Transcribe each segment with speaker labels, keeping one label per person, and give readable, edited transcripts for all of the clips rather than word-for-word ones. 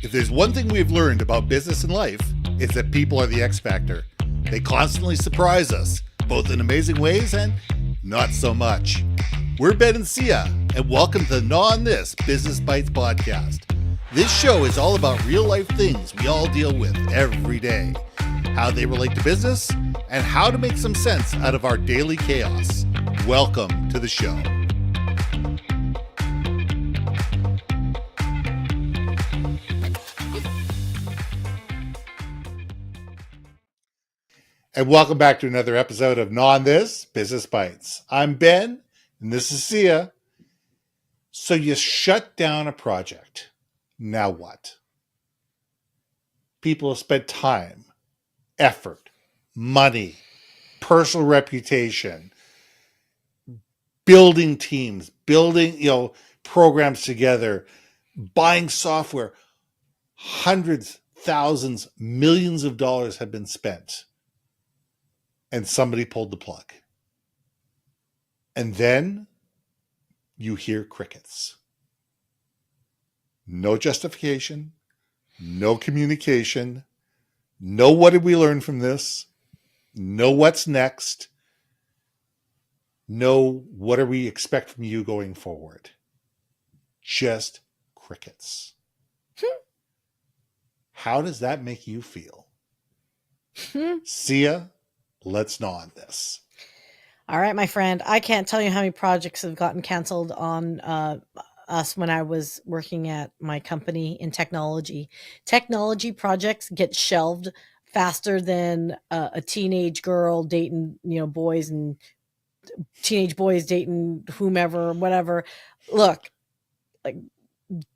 Speaker 1: If there's one thing we've learned about business and life, it's that people are the X factor. They constantly surprise us, both in amazing ways and not so much. We're Ben and Syya, and welcome to the Gnaw on This Business Bytes podcast. This show is all about real life things we all deal with every day, how they relate to business, and how to make some sense out of our daily chaos. Welcome to the show. And welcome back to another episode of Gnaw on This Business Bytes. I'm Ben, and this is Syya. So you shut down a project. Now what? People have spent time, effort, money, personal reputation, building teams, building, programs together, buying software. Hundreds, thousands, millions of dollars have been spent. And somebody pulled the plug. And then you hear crickets. No justification, no communication, no what did we learn from this, no what's next, no what do we expect from you going forward. Just crickets. How does that make you feel? Syya, let's gnaw on this.
Speaker 2: All right, my friend. I can't tell you how many projects have gotten canceled on us when I was working at my company in technology. Technology projects get shelved faster than a teenage girl dating, boys, and teenage boys dating whomever, whatever. Look, like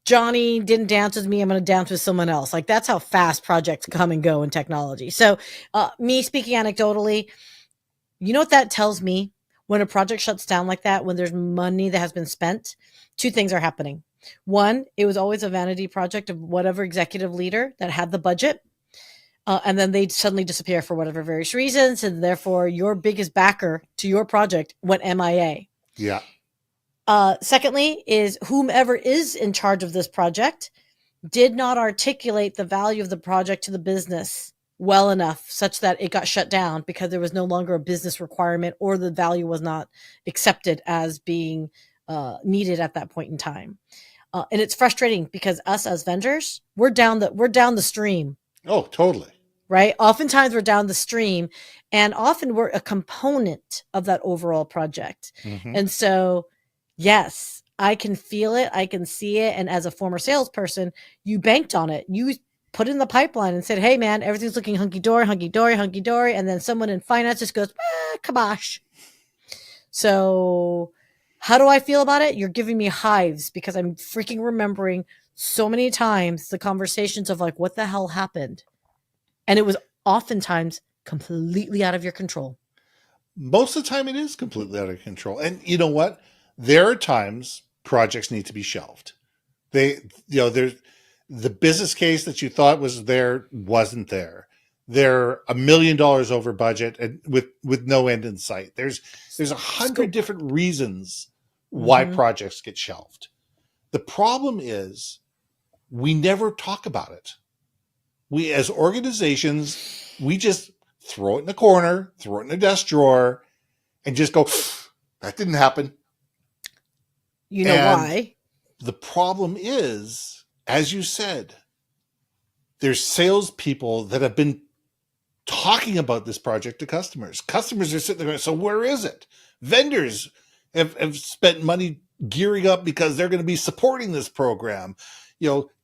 Speaker 2: Johnny didn't dance with me, I'm going to dance with someone else. Like that's how fast projects come and go in technology. So me speaking anecdotally, you know what that tells me? When a project shuts down like that, when there's money that has been spent, two things are happening. One, it was always a vanity project of whatever executive leader that had the budget. And then they suddenly disappear for whatever various reasons. And therefore your biggest backer to your project went MIA.
Speaker 1: Yeah.
Speaker 2: Secondly is whomever is in charge of this project did not articulate the value of the project to the business well enough such that it got shut down because there was no longer a business requirement or the value was not accepted as being needed at that point in time. And it's frustrating because us as vendors, we're down the stream.
Speaker 1: Oh, totally.
Speaker 2: Right? Oftentimes we're down the stream and often we're a component of that overall project. Mm-hmm. And so, yes, I can feel it. I can see it. And as a former salesperson, you banked on it. You put it in the pipeline and said, hey, man, everything's looking hunky-dory. And then someone in finance just goes, kabosh. So how do I feel about it? You're giving me hives because I'm freaking remembering so many times the conversations of like, what the hell happened? And it was oftentimes completely out of your control.
Speaker 1: Most of the time it is completely out of control. And you know what? There are times projects need to be shelved. There's the business case that you thought was there wasn't there. They're $1 million over budget and with no end in sight. There's 100 different reasons why projects get shelved. The problem is we never talk about it. We as organizations, we just throw it in the corner, throw it in a desk drawer, and just go, that didn't happen.
Speaker 2: You know why?
Speaker 1: The problem is, as you said, there's salespeople that have been talking about this project to customers. Customers are sitting there going, so where is it? Vendors have spent money gearing up because they're going to be supporting this program.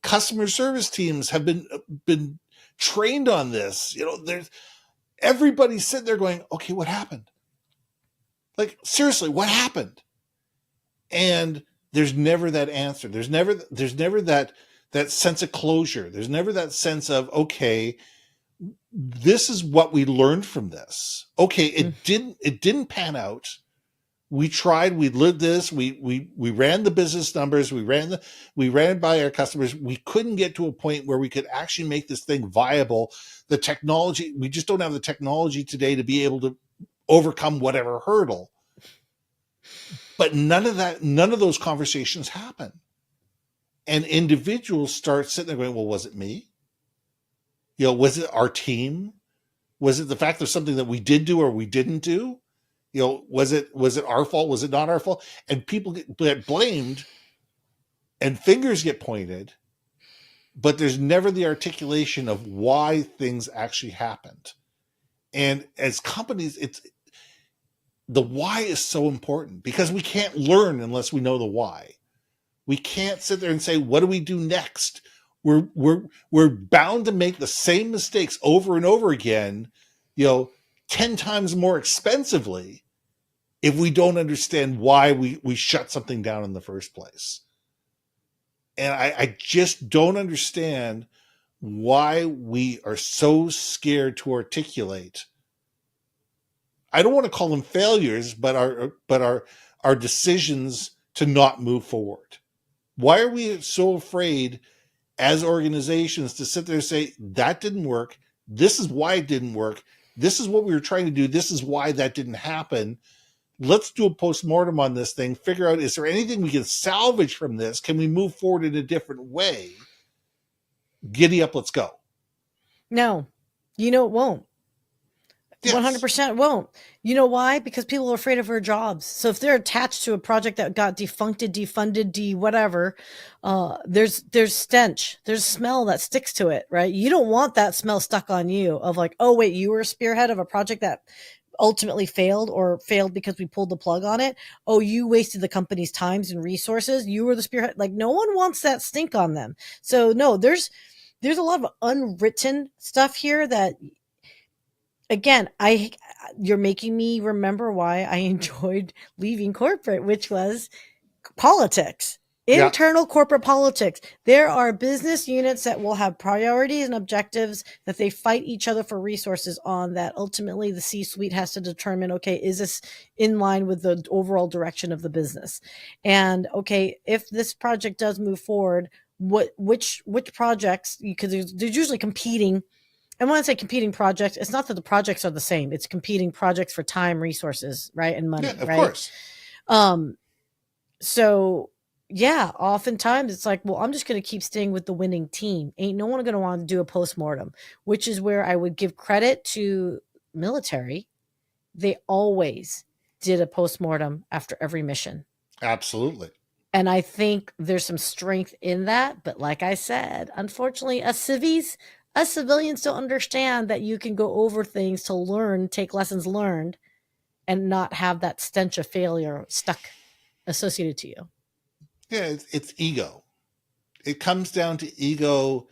Speaker 1: Customer service teams have been trained on this. There's everybody's sitting there going, okay, what happened? Like, seriously, what happened? And there's never that answer. There's never that sense of closure. There's never that sense of, okay, this is what we learned from this. Okay, it didn't pan out. We tried, we lived this, we ran the business numbers, we ran it by our customers. We couldn't get to a point where we could actually make this thing viable. The technology, we just don't have the technology today to be able to overcome whatever hurdle. But none of those conversations happen. And individuals start sitting there going, well, was it me? Was it our team? Was it the fact there's something that we did do or we didn't do? Was it our fault? Was it not our fault? And people get blamed and fingers get pointed, but there's never the articulation of why things actually happened. And as companies, it's the why is so important because we can't learn unless we know the why. We can't sit there and say, what do we do next? We're bound to make the same mistakes over and over again, 10 times more expensively if we don't understand why we shut something down in the first place. And I just don't understand why we are so scared to articulate. I don't want to call them failures, but our decisions to not move forward. Why are we so afraid as organizations to sit there and say, that didn't work. This is why it didn't work. This is what we were trying to do. This is why that didn't happen. Let's do a postmortem on this thing. Figure out, is there anything we can salvage from this? Can we move forward in a different way? Giddy up, let's go.
Speaker 2: No, it won't.
Speaker 1: Yes.
Speaker 2: 100% won't. You know why? Because people are afraid of their jobs. So if they're attached to a project that got defunded, whatever, there's stench, there's smell that sticks to it, right? You don't want that smell stuck on you of like, oh wait, you were a spearhead of a project that ultimately failed because we pulled the plug on it. Oh, you wasted the company's times and resources. You were the spearhead. Like no one wants that stink on them. So no, there's a lot of unwritten stuff here that, again, you're making me remember why I enjoyed leaving corporate, which was politics. Internal corporate politics. There are business units that will have priorities and objectives that they fight each other for resources on, that ultimately the C-suite has to determine, okay, is this in line with the overall direction of the business? And okay, if this project does move forward, which projects, because there's usually competing. And when I say competing projects, it's not that the projects are the same. It's competing projects for time, resources, right? And money,
Speaker 1: of
Speaker 2: right?
Speaker 1: Course.
Speaker 2: So yeah, oftentimes it's like, well, I'm just going to keep staying with the winning team. Ain't no one going to want to do a postmortem, which is where I would give credit to military. They always did a postmortem after every mission.
Speaker 1: Absolutely.
Speaker 2: And I think there's some strength in that. But like I said, unfortunately, us civilians don't understand that you can go over things to learn, take lessons learned, and not have that stench of failure stuck associated to you.
Speaker 1: Yeah, it's ego. It comes down to ego,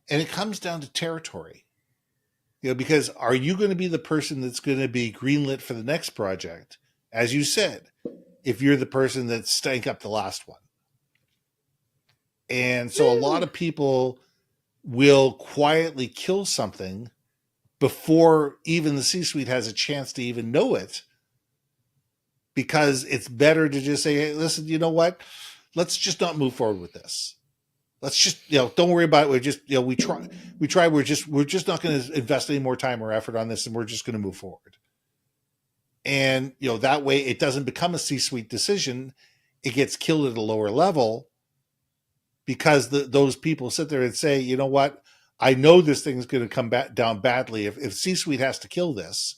Speaker 1: and it comes down to territory. Because are you going to be the person that's going to be greenlit for the next project? As you said, if you're the person that stank up the last one. And so a lot of people will quietly kill something before even the C-suite has a chance to even know it, because it's better to just say, hey, listen, you know what? Let's just not move forward with this. Let's just, don't worry about it. We're just, we try. We're just not going to invest any more time or effort on this, and we're just going to move forward. And, that way it doesn't become a C-suite decision. It gets killed at a lower level because those people sit there and say, you know what? I know this thing's going to come back down badly. If C-suite has to kill this,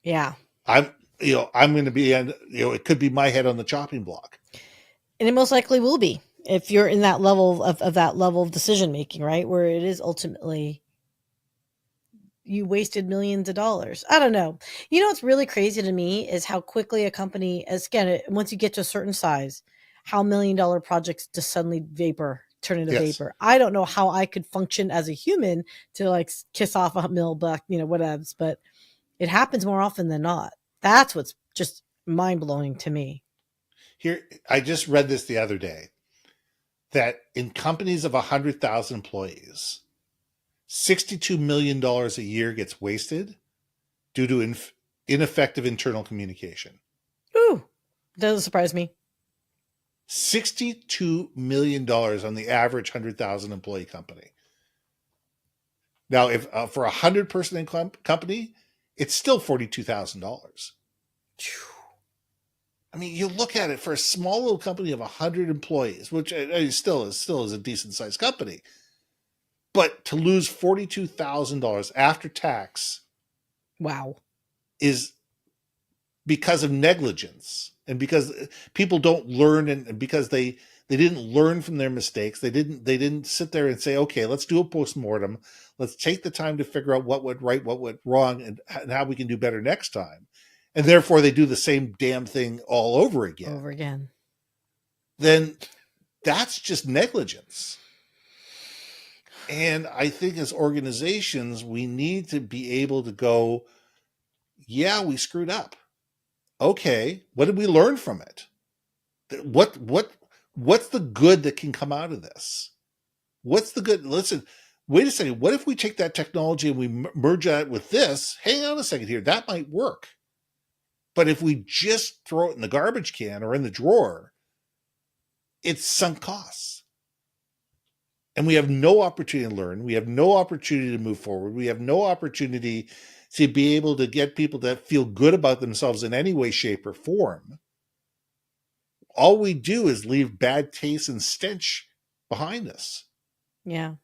Speaker 2: yeah,
Speaker 1: I'm going to be, it could be my head on the chopping block.
Speaker 2: And it most likely will be if you're in that level of that level of decision making, right? Where it is ultimately you wasted millions of dollars. I don't know. What's really crazy to me is how quickly a company, again, once you get to a certain size, how $1 million projects just suddenly turn into vapor. I don't know how I could function as a human to like kiss off $1 million, whatevs, but it happens more often than not. That's what's just mind blowing to me.
Speaker 1: Here, I just read this the other day, that in companies of 100,000 employees, $62 million a year gets wasted due to ineffective internal communication.
Speaker 2: Ooh, doesn't surprise me.
Speaker 1: $62 million on the average 100,000 employee company. Now, if for a 100-person company, it's still $42,000. I mean, you look at it for a small little company of 100 employees, which still is a decent sized company. But to lose $42,000 after tax
Speaker 2: Wow.
Speaker 1: is because of negligence, and because people don't learn, and because they didn't learn from their mistakes. They didn't sit there and say, okay, let's do a postmortem. Let's take the time to figure out what went right, what went wrong, and how we can do better next time. And therefore they do the same damn thing all over again. Then that's just negligence. And I think as organizations, we need to be able to go, yeah, we screwed up. Okay, what did we learn from it? What's the good that can come out of this? What's the good? Listen, wait a second. What if we take that technology and we merge that with this? Hang on a second here. That might work. But if we just throw it in the garbage can or in the drawer, it's sunk costs. And we have no opportunity to learn. We have no opportunity to move forward. We have no opportunity to be able to get people to feel good about themselves in any way, shape, or form. All we do is leave bad taste and stench behind us.
Speaker 2: Yeah.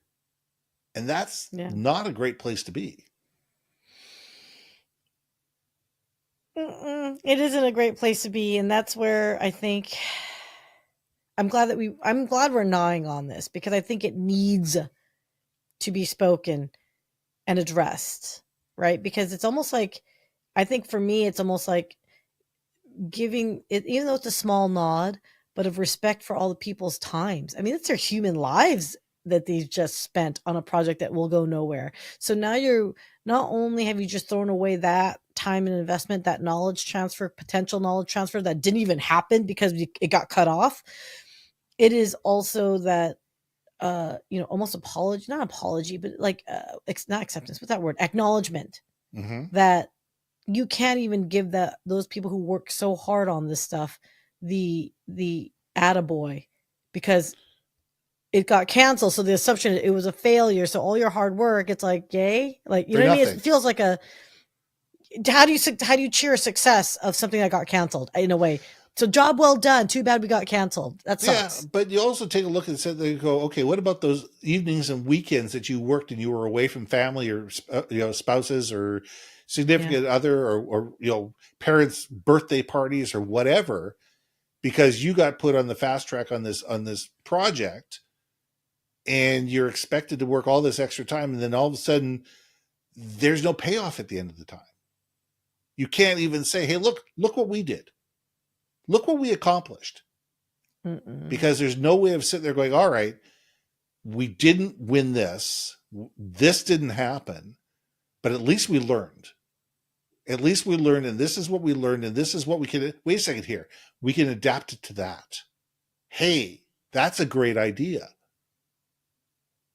Speaker 1: And that's not a great place to be.
Speaker 2: It isn't a great place to be. And that's where I think I'm glad we're gnawing on this, because I think it needs to be spoken and addressed, right? Because it's almost like, I think for me, it's almost like giving it, even though it's a small nod, but of respect for all the people's times. I mean, it's their human lives that they've just spent on a project that will go nowhere. So now you're not only have you just thrown away that time and investment, that knowledge transfer, potential knowledge transfer that didn't even happen because it got cut off. It is also that, almost apology, not apology, but like, not acceptance, what's that word? Acknowledgement that you can't even give those people who work so hard on this stuff the attaboy, because it got canceled. So the assumption it was a failure. So all your hard work, it's like, yay, like, you know what I mean? It feels like how do you cheer success of something that got canceled in a way? So job well done. Too bad we got canceled. That sucks.
Speaker 1: Yeah, but you also take a look and sit there and go, okay, what about those evenings and weekends that you worked and you were away from family or spouses or significant other or parents' birthday parties or whatever, because you got put on the fast track on this project, and you're expected to work all this extra time, and then all of a sudden there's no payoff at the end of the time. You can't even say, hey, look what we did. Look what we accomplished. Because there's no way of sitting there going, all right, we didn't win this. This didn't happen, but at least we learned. At least we learned, and this is what we learned, and this is what we can, wait a second here. We can adapt it to that. Hey, that's a great idea.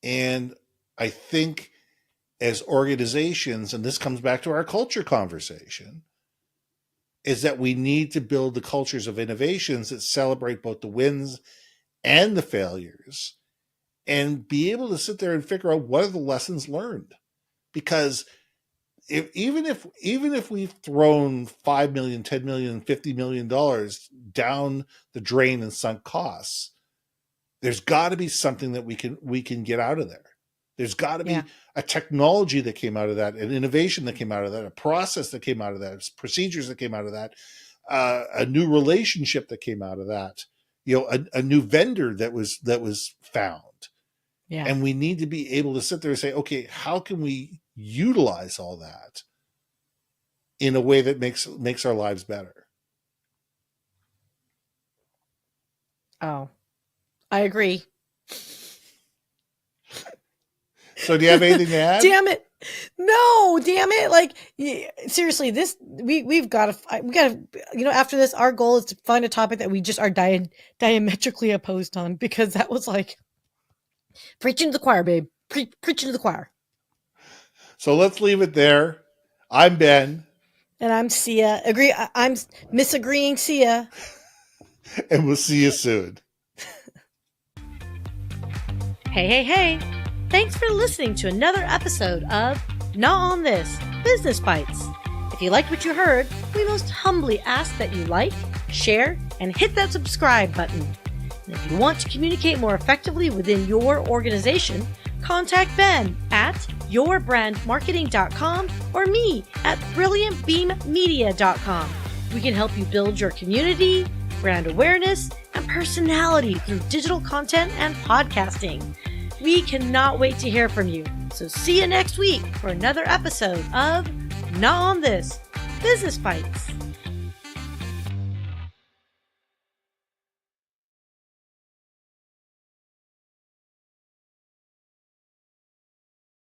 Speaker 1: And I think as organizations, and this comes back to our culture conversation, is that we need to build the cultures of innovations that celebrate both the wins and the failures, and be able to sit there and figure out what are the lessons learned. Because even if we've thrown $5 million, $10 million, $50 million down the drain in sunk costs, there's got to be something that we can get out of there. There's got to be a technology that came out of that, an innovation that came out of that, a process that came out of that, procedures that came out of that, a new relationship that came out of that, a new vendor that was found. Yeah. And we need to be able to sit there and say, okay, how can we utilize all that in a way that makes our lives better?
Speaker 2: Oh, I agree.
Speaker 1: So do you have anything to add?
Speaker 2: Damn it. No, damn it. Like, seriously, this, we've got to, after this, our goal is to find a topic that we just are diametrically opposed on, because that was like preaching to the choir, babe. Preaching to the choir.
Speaker 1: So let's leave it there. I'm Ben.
Speaker 2: And I'm Syya. I'm misagreeing Syya.
Speaker 1: And we'll see you soon.
Speaker 2: Hey. Thanks for listening to another episode of Gnaw on This, Business Bytes. If you liked what you heard, we most humbly ask that you like, share, and hit that subscribe button. And if you want to communicate more effectively within your organization, contact Ben at yourbrandmarketing.com or me at brilliantbeammedia.com. We can help you build your community, brand awareness, and personality through digital content and podcasting. We cannot wait to hear from you. So see you next week for another episode of Gnaw on This Business Bytes.